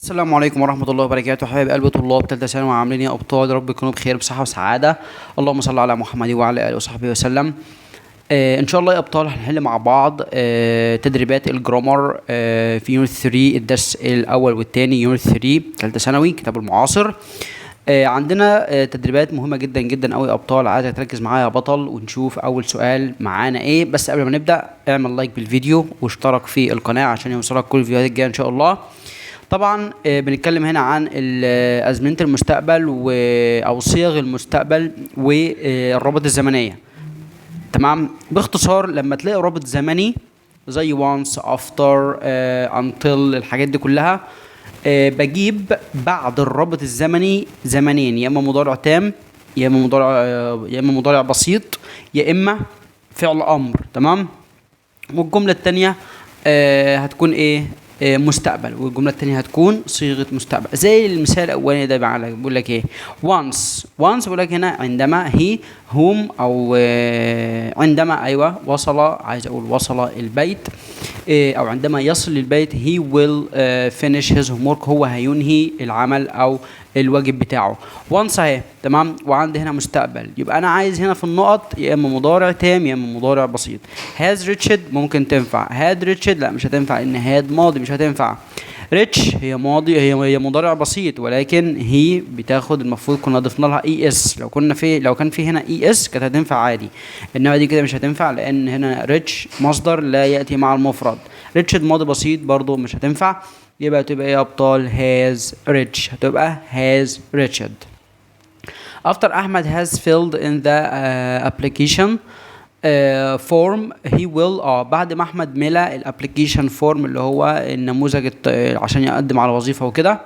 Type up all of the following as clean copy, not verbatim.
السلام عليكم ورحمة الله وبركاته. حبايب قلب طلاب تالتة ثانوي، عاملين ايه يا ابطال؟ يا رب تكونوا بخير بصحة وسعادة. اللهم صل على محمد وعلى آله وصحبه وسلم. ان شاء الله يا ابطال هنحل مع بعض تدريبات الجرامر في يونت 3 الدرس الاول والثاني، يونت 3 تالتة ثانوي كتاب المعاصر. عندنا تدريبات مهمة جدا جدا قوي يا ابطال، عايزك تركز معايا يا بطل ونشوف اول سؤال معانا ايه. بس قبل ما نبدأ اعمل لايك بالفيديو واشترك في القناة عشان يوصلك كل الفيديوهات الجاية ان شاء الله. طبعا بنتكلم هنا عن أزمنة المستقبل أو صيغ المستقبل والرابط الزمنية. تمام، باختصار لما تلاقي رابط زمني زي once after until الحاجات دي كلها بجيب بعد الرابط الزمني زمنين، يا اما مضارع تام يا اما مضارع بسيط يا اما فعل امر. تمام، والجملة التانية هتكون ايه؟ مستقبل، والجمله الثانيه هتكون صيغه مستقبل. زي المثال الاولاني ده بيقول لك ايه؟ once بيقول لك هنا عندما هي هم او عندما ايوه وصل، عايز اقول وصل البيت، او عندما يصل البيت he will finish his homework، هو هينهي العمل او الواجب بتاعه. once اهي تمام، وعندي هنا مستقبل، يبقى انا عايز هنا في النقط يا اما مضارع تام يا اما مضارع بسيط. has reached ممكن تنفع، had reached لا مش هتنفع، ان had ماضي مش هتنفع. rich هي ماضي، هي مضارع بسيط، ولكن هي بتاخد المفروض كنا ضفنا لها اي اس. لو كان في هنا اي اس كانت هتنفع عادي، انما دي كده مش هتنفع لان هنا rich مصدر لا ياتي مع المفرد. rich ماضي بسيط برضو مش هتنفع، يبقى تبقى ايه يا ابطال؟ has rich، هتبقى has reached. after Ahmed has filled in the application form he will بعد ما احمد ملا الابلكيشن فورم اللي هو النموذج عشان يقدم على وظيفه وكده،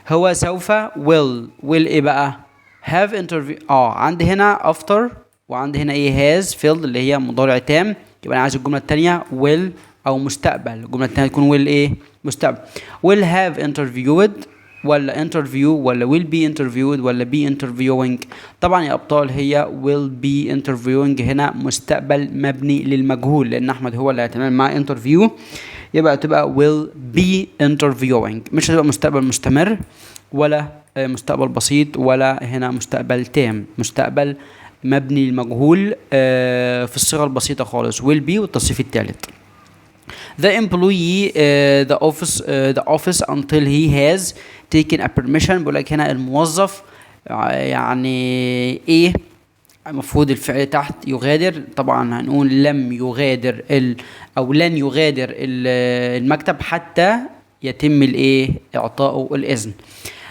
هو سوف will ايه بقى؟ have interview. عندي هنا after وعندي هنا ايه؟ has filled اللي هي مضارع تام، يبقى انا عايز الجمله الثانيه will او مستقبل. الجمله الثانيه تكون will ايه؟ مستقبل. will have interviewed ولا interview ولا will be interviewed ولا be interviewing؟ طبعا يا ابطال هي will be interviewing، هنا مستقبل مبني للمجهول لان احمد هو اللي هيتعامل مع interview، يبقى تبقى will be interviewing، مش هتبقى مستقبل مستمر ولا مستقبل بسيط ولا هنا مستقبل تام، مستقبل مبني للمجهول في الصيغه البسيطه خالص will be والتصريف الثالث. the employee the office until he has taken a permission. بقول لك هنا الموظف يعني ايه؟ المفروض الفعل تحت يغادر، طبعا هنقول لم يغادر او لن يغادر المكتب حتى يتم الايه؟ اعطائه الاذن.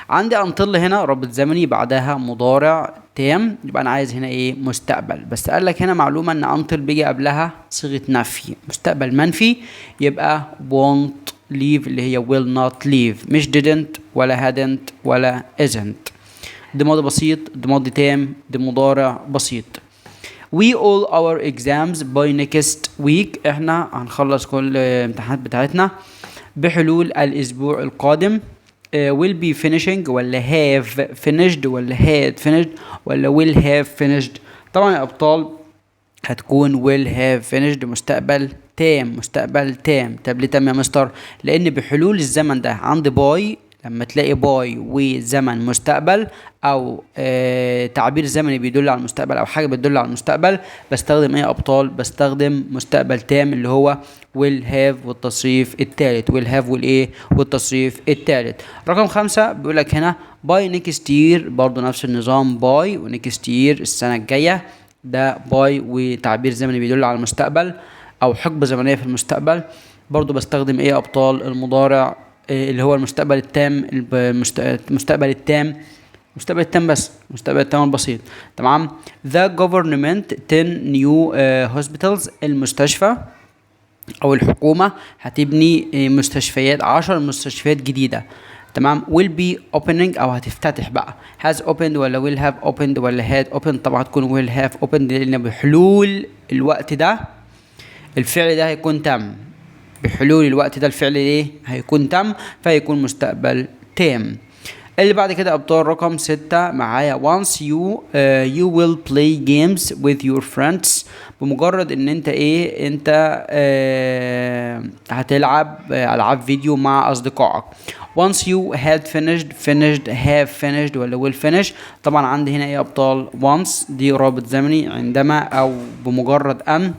عندي until هنا رابط زمني بعدها مضارع تام، يبقى انا عايز هنا ايه؟ مستقبل. بس قال لك هنا معلومه ان until بيجي قبلها صيغه نفي، مستقبل منفي، يبقى won't leave اللي هي will not leave، مش didn't ولا hadn't ولا isn't. ده ماضي بسيط، ده ماضي تام، ده مضارع بسيط. we all our exams by next week، احنا هنخلص كل الامتحانات بتاعتنا بحلول الاسبوع القادم. will be finishing ولا have finished ولا had finished ولا will have finished؟ طبعا يا ابطال هتكون will have finished، مستقبل تام. طب ليه تام يا مستر؟ لان بحلول الزمن ده عندي باي، لما تلاقي باي وزمن مستقبل او تعبير زمني بيدل على المستقبل او حاجه بتدل على المستقبل، بستخدم ايه يا ابطال؟ بستخدم مستقبل تام اللي هو will have والتصريف الثالث، will have والايه؟ والتصريف الثالث. رقم 5 بيقول لك هنا by next year، برضو نفس النظام باي ونكست year السنه الجايه، ده باي وتعبير زمني بيدل على المستقبل او حقبه زمنيه في المستقبل. برضو بستخدم ايه يا ابطال؟ المضارع اللي هو المستقبل التام، المستقبل التام بس المستقبل التام البسيط. تمام. the government 10 new hospitals، المستشفى او الحكومة هتبني مستشفيات، 10 مستشفيات جديدة. تمام. will be opening او هتفتتح بقى، has opened ولا will have opened ولا had opened؟ طبعا هتكون will have opened لان بحلول الوقت ده الفعل ده هيكون تم، بحلول الوقت ده الفعل ايه؟ هيكون تم، فهيكون مستقبل تام. اللي بعد كده ابطال رقم 6 معايا once you will play games with your friends، بمجرد ان انت ايه؟ انت هتلعب العاب فيديو مع اصدقائك. once you had finished have finished ولا will finish. طبعا عندي هنا ايه ابطال؟ once دي رابط زمني، عندما او بمجرد ان.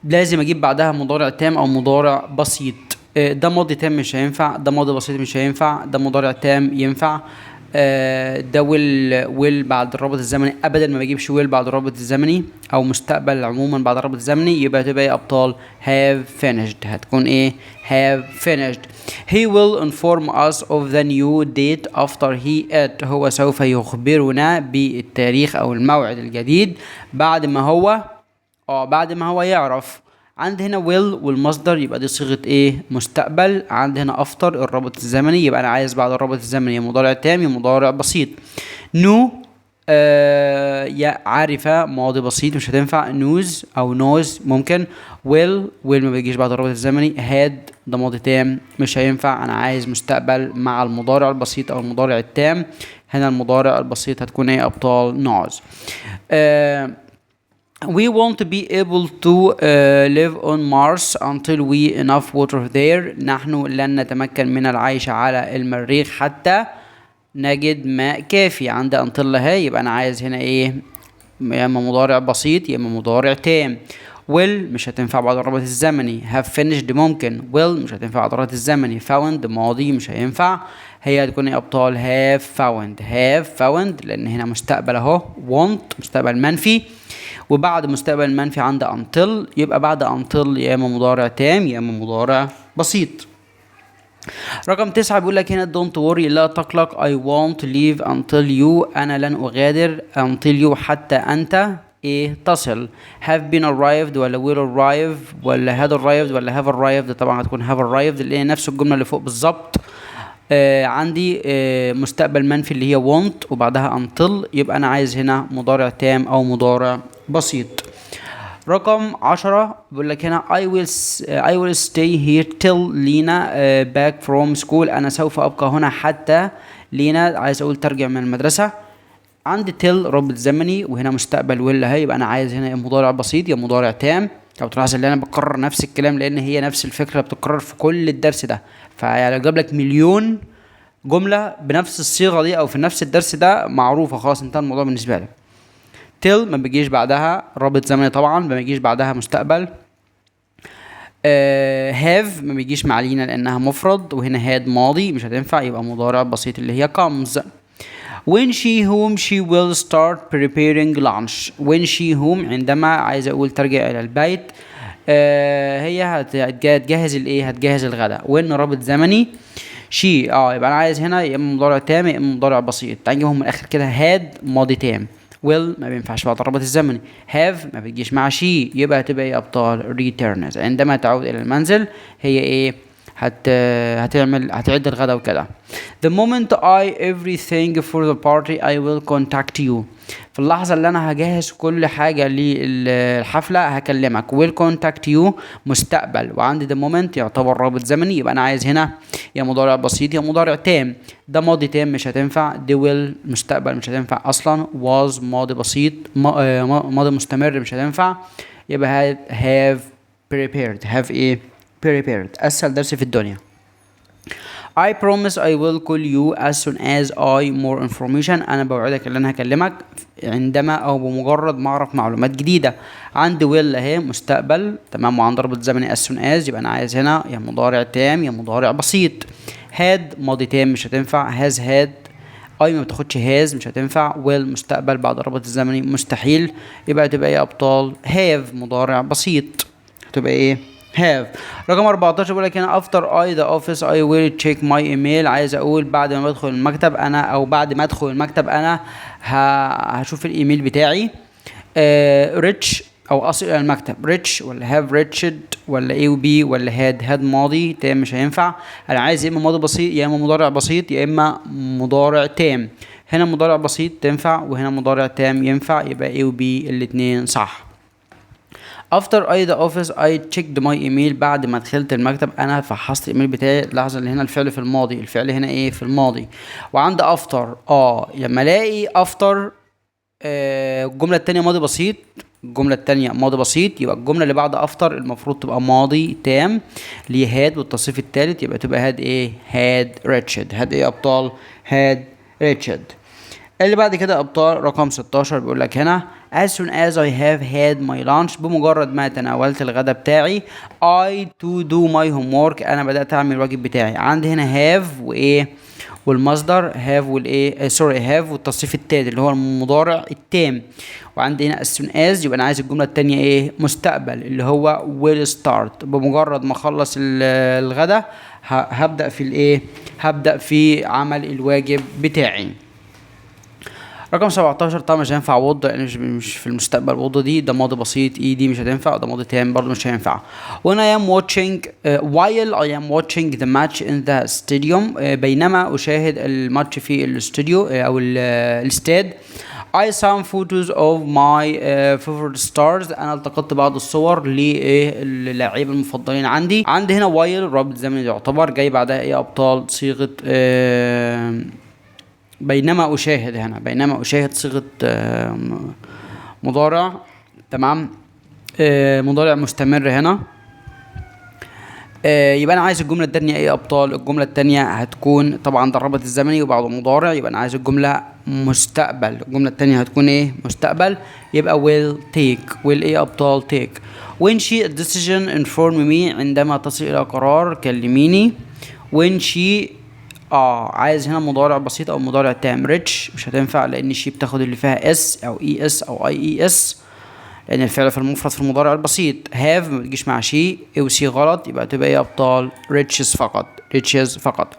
لازم اجيب بعدها مضارع تام او مضارع بسيط. ده ماضي تام مش هينفع، ده ماضي بسيط مش هينفع، ده مضارع تام ينفع. ده will بعد الرابط الزمني ابدا ما بجيبش will بعد الرابط الزمني، او مستقبل عموما بعد الرابط الزمني. يبقى تبقى ايه ابطال؟ have finished. هتكون ايه؟ have finished. he will inform us of the new date after he ate. هو سوف يخبرنا بالتاريخ او الموعد الجديد بعد ما هو يعرف. عند هنا will والمصدر يبقى دي صيغة ايه؟ مستقبل. عند هنا after الرابط الزمني، يبقى انا عايز بعد الرابط الزمني يا مضارع تام يا مضارع بسيط. know يا عارفة ماضي بسيط مش هتنفع، news او knows ممكن. will ما بيجيش بعد الرابط الزمني. had ده ماضي تام مش هينفع، انا عايز مستقبل مع المضارع البسيط او المضارع التام. هنا المضارع البسيط هتكون ايه ابطال؟ knows. We want to be able to live on Mars until we enough water there. نحن لن نتمكن من العيش على المريخ حتى نجد ماء كافي. عند until هي يبقى أنا عايز هنا إيه؟ يا إما مضارع بسيط يا إما مضارع تام. will مش هتنفع بعد الرابط الزمني. have finished ممكن. will مش هتنفع بعد الرابط الزمني. found ماضي مش هينفع. هي هتكون ايه ابطال؟ have found لان هنا مستقبل اهو. want مستقبل منفي، وبعد مستقبل منفي عند until، يبقى بعد until يا اما مضارع تام يا اما مضارع بسيط. رقم 9 بيقول لك هنا don't worry لا تقلق. I won't leave until you. انا لن اغادر until you حتى انت ايه تصل. have been arrived ولا will arrive ولا had arrived ولا have arrived؟ طبعا هتكون have arrived اللي هي نفس الجمله اللي فوق بالظبط. عندي مستقبل منفي اللي هي want وبعدها until، يبقى انا عايز هنا مضارع تام او مضارع بسيط. رقم 10 بيقول لك هنا I will stay here till لينا back from school. انا سوف ابقى هنا حتى لينا عايز اقول ترجع من المدرسة. عندي till رابط زمني وهنا مستقبل ولا هي، يبقى انا عايز هنا يا مضارع بسيط يا مضارع تام. لو تلاحظ ان انا بكرر نفس الكلام لان هي نفس الفكرة بتتكرر في كل الدرس ده، فيعني لو جاب لك مليون جملة بنفس الصيغة دي او في نفس الدرس ده معروفة خلاص انتهى الموضوع بالنسبة لك. till ما بيجيش بعدها رابط زمني طبعا، ما بيجيش بعدها مستقبل. have ما بيجيش مع لينا لانها مفرد، وهنا had ماضي مش هتنفع يبقى مضارع بسيط اللي هي comes. when she home she will start preparing lunch. when she home عندما عايز اقول ترجع الى البيت. هي هتجهز الايه؟ هتجهز الغداء. when رابط زمني she يبقى انا عايز هنا يا اما مضارع تام يا اما مضارع بسيط. تعال نجيبهم من الاخر كده. had ماضي تام، will ما بينفعش بعد الرابط الزمني، have ما بتجيش مع she، يبقى هتبقى ايه ابطال؟ returns. عندما تعود الى المنزل هي ايه؟ هتعد الغداء وكده. the moment I everything for the party I will contact you. في اللحظة اللي أنا هجهز كل حاجة للحفلة هكلمك. will contact you مستقبل، وعندي the moment يعتبر رابط زمني، يبقى أنا عايز هنا يا مضارع بسيط يا مضارع تام. ده ماضي تام مش هتنفع، دي will مستقبل مش هتنفع أصلا، was ماضي بسيط ماضي مستمر مش هتنفع، يبقى have prepared. have إيه؟ prepared. أسهل درس في الدنيا. I promise I will call you as soon as I more information. أنا بوعدك إن أنا هكلمك عندما أو بمجرد ما أعرف معلومات جديدة. عندي will أهي مستقبل تمام، وعند رابط زمني as soon as، يبقى أنا عايز هنا يا مضارع تام يا مضارع بسيط. had ماضي تام مش هتنفع، has had ما بتاخدش has مش هتنفع، will مستقبل بعد الرابط الزمني مستحيل، يبقى تبقى إيه أبطال؟ have مضارع بسيط، هتبقى إيه؟ have. رقم 14 بيقول لك هنا after I the office I will check my email. عايز اقول بعد ما بدخل المكتب انا او بعد ما ادخل المكتب انا هشوف الايميل بتاعي. rich او اصل الى المكتب rich ولا have reached ولا a و b ولا had ماضي تام مش هينفع. انا عايز يا اما ماضي بسيط يا اما مضارع بسيط يا اما مضارع تام. هنا مضارع بسيط تنفع وهنا مضارع تام ينفع، يبقى a و b الاتنين صح. after I the office I checked my email. بعد ما دخلت المكتب انا فحصت الايميل بتاعي. لاحظ ان هنا الفعل في الماضي، الفعل هنا ايه؟ في الماضي. وعند after لما الاقي after الجمله التانية ماضي بسيط الجملة التانية ماضي بسيط، يبقى الجملة اللي بعد افتر المفروض تبقى ماضي تام اللي هي هاد، والتصريف التالت يبقى تبقى هاد ايه؟ هاد ريتشارد. هاد ايه يا ابطال؟ هاد ريتشارد. اللي بعد كده يا ابطال رقم 16 بيقول لك هنا as soon as I have had my lunch، بمجرد ما تناولت الغداء بتاعي I to do my homework، انا بدأت اعمل الواجب بتاعي. عندي هنا have وايه والمصدر have والايه سوري have والتصريف التالت اللي هو المضارع التام. وعندي هنا as soon as يبقى انا عايز الجملة التانية ايه؟ مستقبل اللي هو will start، بمجرد ما اخلص الغداء هبدأ في الايه؟ هبدأ في عمل الواجب بتاعي. رقم 17 طبعا مش هينفع وض لان مش في المستقبل. وض ده ماضي بسيط، اي دي مش هتنفع، وده ماضي تام برضه مش هينفع. when I am watching while I am watching the match in the stadium، بينما اشاهد الماتش في الاستوديو او الاستاد. I some photos of my favorite stars، انا التقطت بعض الصور للاعيبه المفضلين عندي. عندي هنا while رابط زمني يعتبر جاي بعدها ايه ابطال؟ صيغه بينما أشاهد. هنا بينما أشاهد صيغة مضارع، تمام، مضارع مستمر هنا. يبقى أنا عايز الجملة التانية إيه يا أبطال؟ الجملة التانية هتكون طبعا ده الرابط الزمني وبعده مضارع، يبقى أنا عايز الجملة مستقبل. الجملة التانية هتكون إيه؟ مستقبل، يبقى will take. will إيه يا أبطال؟ take. when she a decision inform me، عندما تصل إلى قرار كلميني. when she عايز هنا مضارع بسيط او مضارع تام. ريتش مش هتنفع لان شي بتاخد اللي فيها اس او اي اس او اي اس، لان الفعل في المفرد في المضارع البسيط. هاف ما بتجيش مع شي، او سي غلط، يبقى تبقى ايه ابطال؟ ريتشز فقط. ريتشز فقط.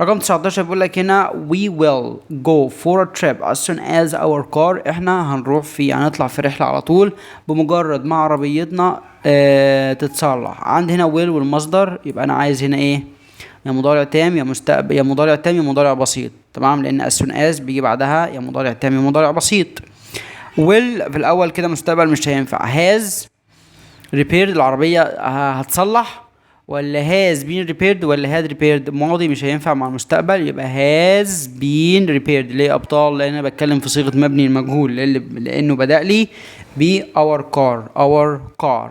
رقم 19 بيقول لك هنا we will go for a trip as soon as our car، احنا هنطلع في رحله على طول بمجرد ما عربيتنا تتصلح. عندي هنا will والمصدر، يبقى انا عايز هنا ايه؟ يا مضارع تام يا مستقبل، يا مضارع تام يا مضارع بسيط، تمام، لان as soon as بيجي بعدها يا مضارع تام يا مضارع بسيط. will في الاول كده مستقبل مش هينفع. has repaired العربيه هتصلح، ولا has been repaired ولا had repaired ماضي مش هينفع مع المستقبل، يبقى has been repaired. ليه يا ابطال؟ لان انا بتكلم في صيغه مبني المجهول لانه بدأ لي ب our car.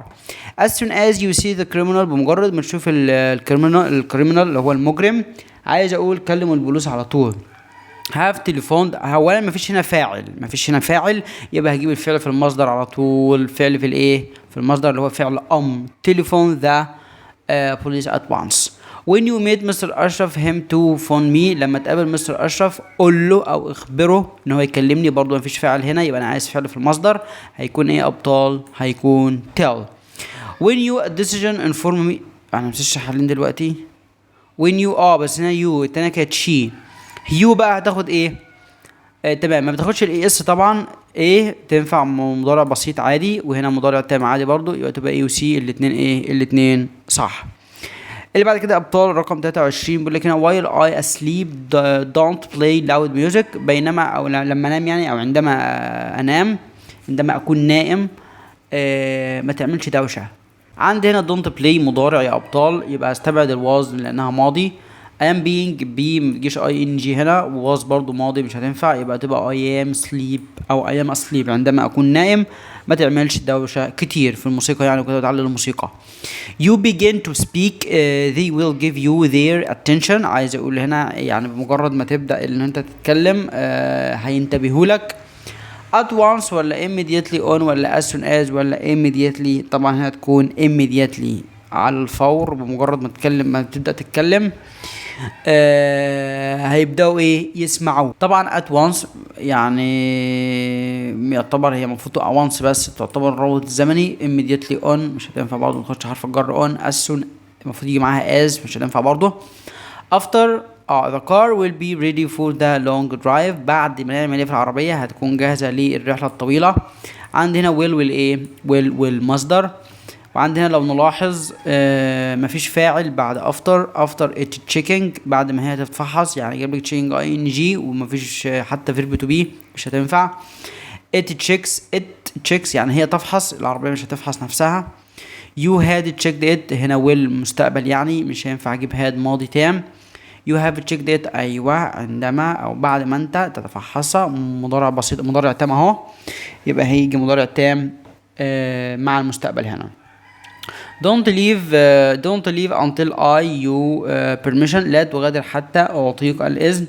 as soon as you see the criminal، بمجرد ما تشوف الكريمنال اللي هو المجرم، عايز اقول كلموا البوليس على طول. have telephoned، اولا مفيش هنا فاعل، يبقى هجيب الفعل في المصدر على طول. فعل في الايه؟ في المصدر اللي هو فعل telephone the police at once. when you made Mr. أشرف him to phone me، لما تقابل مستر أشرف قول له او اخبره ان هو يكلمني. برضو مفيش فاعل هنا، يبقى انا عايز فعل في المصدر، هيكون ايه ابطال؟ هيكون tell. when you a decision inform me، انا مش حالين دلوقتي. when you بس هنا you التانية كانت she. you بقى هتاخد ايه؟ تمام، ما بتاخدش الاي اس طبعا. ايه تنفع مضارع بسيط عادي، وهنا مضارع تام عادي برضو، يبقى تبقى ايه وسي الاتنين ايه؟ الاتنين صح. اللي بعد كده ابطال رقم 23 بيقول لك هنا while I asleep don't play loud music، بينما او لما انام يعني، او عندما انام، عندما اكون نائم ما تعملش دوشه. عندي هنا don't play مضارع يا ابطال، يبقى استبعد الواز لانها ماضي. I am being بي متجيش اي ان جي هنا، وواز برضو ماضي مش هتنفع، يبقى تبقى I am sleep او I am asleep عندما اكون نائم. ما تعملش دوشه كتير في الموسيقى يعني، وكده بتعلم الموسيقى. you begin to speak they will give you their attention، عايز اقول هنا يعني بمجرد ما تبدا ان انت تتكلم هينتبهوا لك. at once ولا immediately on ولا as soon as ولا immediately؟ طبعا هنا تكون immediately على الفور، بمجرد ما تتكلم ما تبدا تتكلم هيبداوا ايه؟ يسمعوا. طبعا at once يعني يعتبر هي المفروض once بس تعتبر الرابط الزمني. immediately on مش هتنفع برضه، ما تاخدش حرف الجر on. as soon المفروض يجي معاها as مش هتنفع برضه. after the car will be ready for the long drive، بعد ما نعمل ايه في العربيه هتكون جاهزه للرحله الطويله. عندي هنا will ايه؟ will مصدر. وعندنا لو نلاحظ مفيش فاعل بعد after it checking، بعد ما هي تتفحص يعني جاب لك checking ing، ومفيش حتى verb to be مش هتنفع. it checks يعني هي تفحص، العربية مش هتفحص نفسها. you had checked it، هنا will مستقبل يعني مش هينفع اجيب had ماضي تام. you have checked it ايوه عندما او بعد ما انت تتفحصها. مضارع بسيط مضارع تام اهو، يبقى هيجي مضارع تام مع المستقبل هنا. don't leave until I you permission. لا تغادر حتى أعطيك الإذن.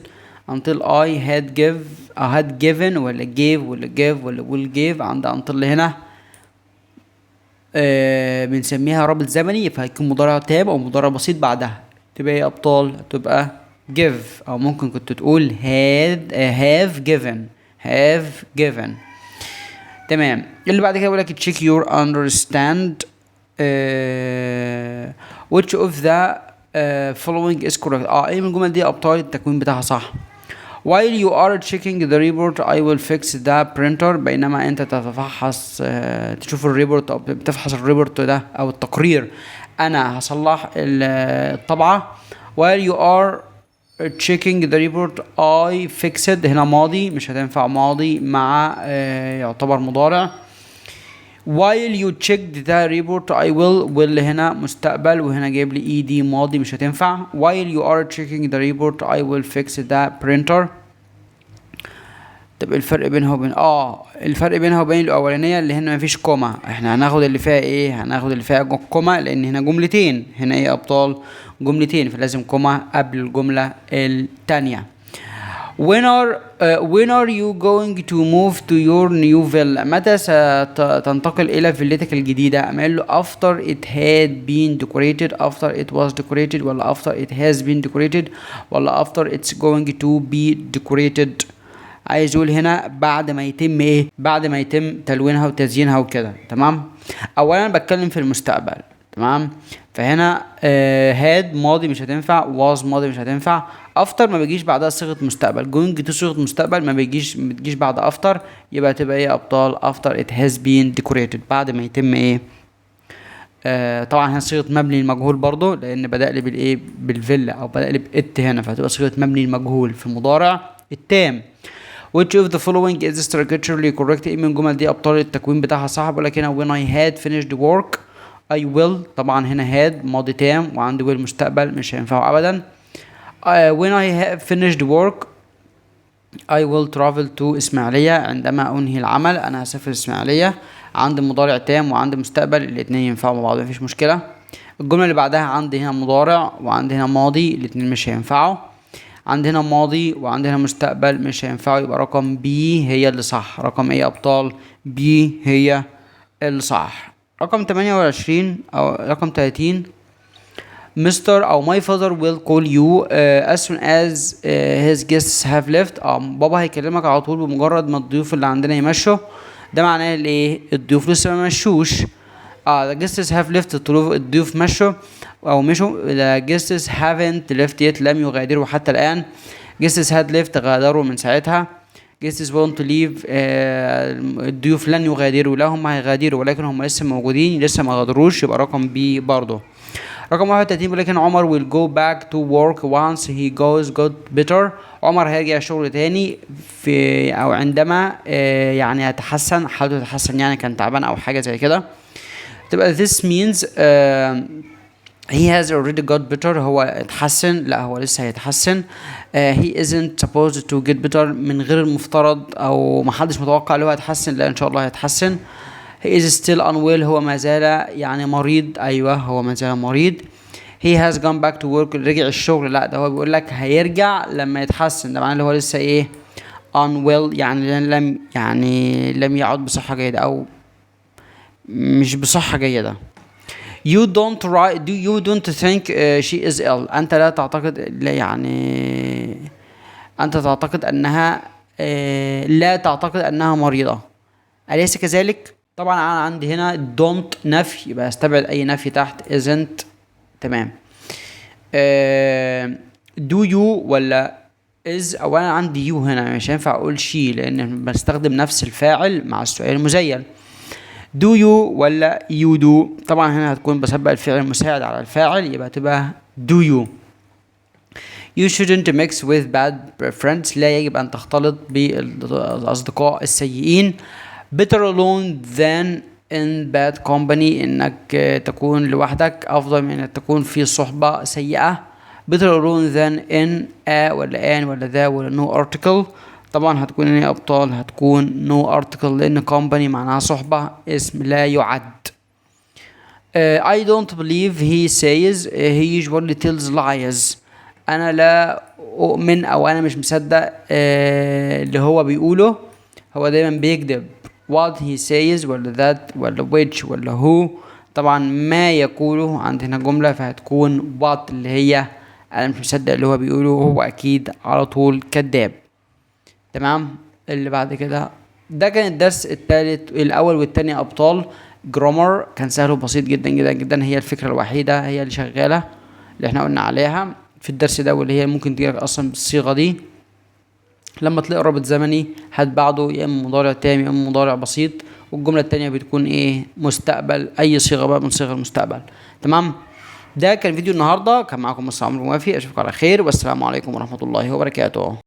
until I had given ولا gave ولا give ولا will give. عند until هنا بنسميها رابط زمني، فهيكون مضارع تام أو مضارع بسيط بعدها. تبقى ايه أبطال؟ تبقى give، أو ممكن كنت تقول have given. تمام. اللي بعد كده بيقول لك check your understand which of the following is correct. ايه من الجمل دي ابطال التكوين بتاعها صح. while you are checking the report I will fix the printer. بينما انت تتفحص تشوف الريبورت او بتفحص الريبورت ده او التقرير، انا هصلح الطبعة. while you are checking the report I fixed. هنا ماضي، مش هتنفع ماضي مع يعتبر مضارع. while you checked the report I will هنا مستقبل، وهنا جايب لي ed ماضي مش هتنفع. while you are checking the report I will fix the printer. طب الفرق بينها وبين الفرق بينها وبين الاولانيه اللي هنا مفيش كوما. احنا هناخد اللي فيها ايه؟ هناخد اللي فيها كوما، لان هنا جملتين. هنا ايه ابطال؟ جملتين، فلازم كوما قبل الجمله الثانيه. when are you going to move to your new villa. متى ستنتقل الى فيلتك الجديده؟ قال له after it had been decorated، after it was decorated، ولا after it has been decorated، ولا after it's going to be decorated. عايز يقول هنا بعد ما يتم ايه؟ بعد ما يتم تلوينها وتزيينها وكده. تمام. اولا بتكلم في المستقبل. تمام. فهنا had ماضي مش هتنفع، was ماضي مش هتنفع، after ما بيجيش بعدها صيغه مستقبل، going to صيغه مستقبل ما بتجيش بعد after. يبقى تبقى ايه ابطال؟ after it has been decorated، بعد ما يتم ايه؟ طبعا هنا صيغه مبني المجهول برضو، لان بدأ لي بالايه؟ بالفيلا، او بدأ لي بإت هنا، فهتبقى صيغه مبني المجهول في المضارع التام. which of the following is structurally correct. ايه من الجمل دي ابطال التكوين بتاعها صح؟ بقول لك هنا when I had finished work I will. طبعا هنا had ماضي تام، وعندي will مستقبل مش هينفعوا ابدا. when I have finished work I will travel to اسماعيلية. عندما انهي العمل انا هسافر اسماعيلية. عندي مضارع تام وعندي مستقبل، الاتنين ينفعوا مع بعض مفيش مشكلة. الجملة اللي بعدها عندي هنا مضارع وعندي هنا ماضي، الاتنين مش هينفعوا. عندي هنا ماضي وعندي هنا مستقبل مش هينفعوا، يبقى رقم بي هي اللي صح. رقم ايه يا ابطال؟ بي هي اللي صح. رقم 28 او رقم 30 مستر او my father will call you as soon as his guests have left. بابا هيكلمك على طول بمجرد ما الضيوف اللي عندنا يمشوا. ده معناه الايه؟ الضيوف لسه ما مشوش. the guests have left، الضيوف مشوا او مشوا. the guests haven't left yet، لم يغادروا حتى الان. guests had left، غادروا من ساعتها. guests won't leave، الضيوف لن يغادروا. لا هم هيغادروا ولكن هم لسه موجودين، لسه ما غادروش. يبقى رقم بي برضه. رقم 31 بيقول لك ان عمر will go back to work once he got better. عمر هيرجع الشغل تاني في او عندما يعني يتحسن، حالته تتحسن، يعني كان تعبان او حاجه زي كده. تبقى this means he has already got better، هو اتحسن. لا هو لسه هيتحسن. he isn't supposed to get better، من غير المفترض او محدش متوقع اللي هو هيتحسن. لا ان شاء الله هيتحسن. he is still unwell، هو ما زال يعني مريض. ايوه هو ما زال مريض. he has gone back to work، رجع الشغل. لا ده هو بيقول لك هيرجع لما يتحسن، ده معناه اللي هو لسه ايه؟ unwell، يعني لم يعد بصحة جيدة او مش بصحة جيدة. you don't think she is ill. انت لا تعتقد، لا يعني انت تعتقد انها لا تعتقد انها مريضة، أليس كذلك؟ طبعا انا عندي هنا don't نفي، يبقى استبعد اي نفي تحت isn't. تمام. do you ولا is؟ اولا عندي you هنا مش هينفع اقول she، لان بستخدم نفس الفاعل مع السؤال المزيل. do you ولا you do؟ طبعا هنا هتكون بسبق الفعل المساعد على الفاعل، يبقى تبقى do you. you shouldn't mix with bad friends، لا يجب ان تختلط بالاصدقاء السيئين. better alone than in bad company، انك تكون لوحدك افضل من انك تكون في صحبة سيئة. better alone than in a ولا an ولا ذا ولا no article. طبعا هتكون ايه يا ابطال؟ هتكون no article لان company معناها صحبة، اسم لا يعد. I don't believe he says he usually tells lies. انا لا اؤمن او انا مش مصدق اللي هو بيقوله، هو دايما بيكذب. what he says ولا that ولا which ولا who، طبعا ما يقوله عندنا جملة فهتكون what اللي هي انا مش مصدق اللي هو بيقوله، هو اكيد على طول كذاب. تمام. اللي بعد كده ده كان الدرس الثالث الاول والثاني ابطال. جرامر كان سهل وبسيط جدا جدا جدا، هي الفكره الوحيده هي اللي شغاله اللي احنا قلنا عليها في الدرس ده، واللي هي ممكن تجيلك اصلا بالصيغه دي. لما تلاقي رابط زمني هات بعده يا اما مضارع تام يا اما مضارع بسيط، والجمله الثانيه بتكون ايه؟ مستقبل، اي صيغه بقى من صيغ المستقبل. تمام. ده كان فيديو النهارده، كان معاكم مستر عمرو موافي، اشوفكم على خير والسلام عليكم ورحمه الله وبركاته.